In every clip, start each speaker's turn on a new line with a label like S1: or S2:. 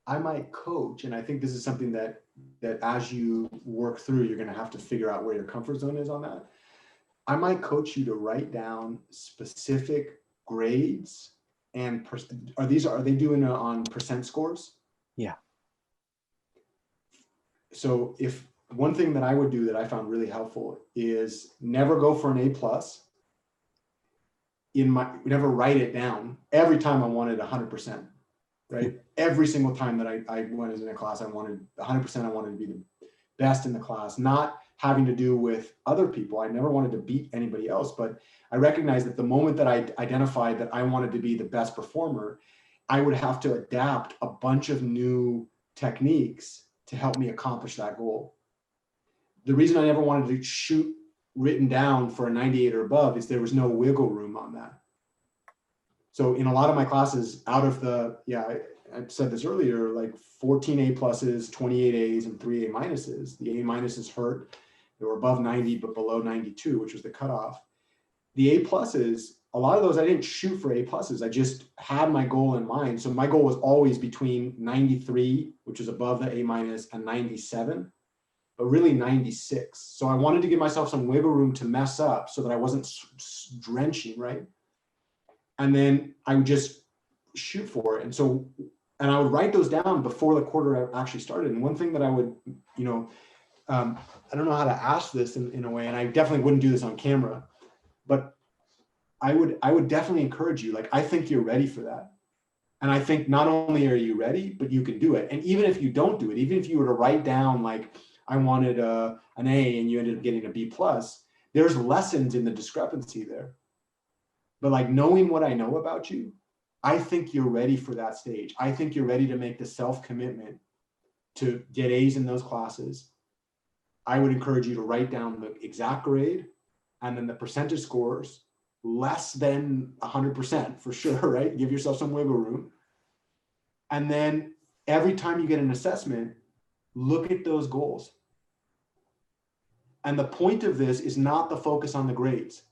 S1: I might coach, and I think this is something that as you work through, you're going to have to figure out where your comfort zone is on that. I might coach you to write down specific grades and are they doing it on percent scores?
S2: Yeah.
S1: So if one thing that I would do that I found really helpful is never go for an A+. Never write it down. Every time I wanted 100%, right? Every single time that I went in a class, I wanted 100%. I wanted to be the best in the class, not having to do with other people. I never wanted to beat anybody else, but I recognized that the moment that I identified that I wanted to be the best performer, I would have to adapt a bunch of new techniques to help me accomplish that goal. The reason I never wanted to shoot written down for a 98 or above is there was no wiggle room on that. So in a lot of my classes, out of the, I said this earlier, like 14 A+, 28 A's, and 3 A-. The A- hurt. They were above 90, but below 92, which was the cutoff. The A+, a lot of those I didn't shoot for A+. I just had my goal in mind. So my goal was always between 93, which is above the A-, and 97, but really 96. So I wanted to give myself some wiggle room to mess up so that I wasn't drenching, right? And then I would just shoot for it. And I would write those down before the quarter actually started. And one thing that I would, I don't know how to ask this in a way, and I definitely wouldn't do this on camera, but I would definitely encourage you. Like, I think you're ready for that. And I think not only are you ready, but you can do it. And even if you don't do it, even if you were to write down, like, I wanted an A and you ended up getting a B+, there's lessons in the discrepancy there. But like, knowing what I know about you, I think you're ready for that stage. I think you're ready to make the self-commitment to get A's in those classes. I would encourage you to write down the exact grade and then the percentage scores less than 100% for sure, right? Give yourself some wiggle room. And then every time you get an assessment, look at those goals. And the point of this is not the focus on the grades.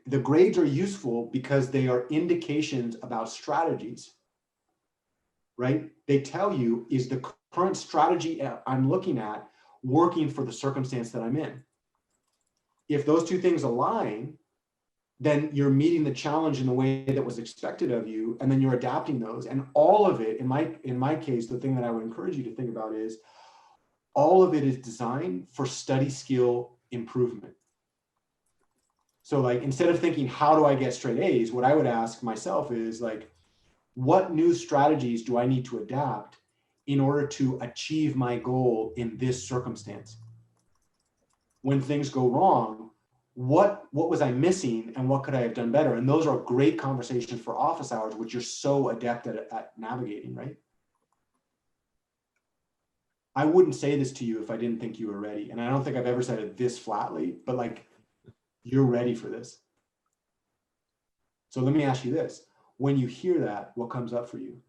S1: The grades are useful because they are indications about strategies, right? They tell you, is the current strategy I'm looking at working for the circumstance that I'm in? If those two things align, then you're meeting the challenge in the way that was expected of you, and then you're adapting those. And all of it, in my case, the thing that I would encourage you to think about is all of it is designed for study skill improvement. So like, instead of thinking, how do I get straight A's? What I would ask myself is like, what new strategies do I need to adapt in order to achieve my goal in this circumstance? When things go wrong, what was I missing and what could I have done better? And those are great conversations for office hours, which you're so adept at navigating, right? I wouldn't say this to you if I didn't think you were ready. And I don't think I've ever said it this flatly, but like, you're ready for this. So let me ask you this. When you hear that, what comes up for you?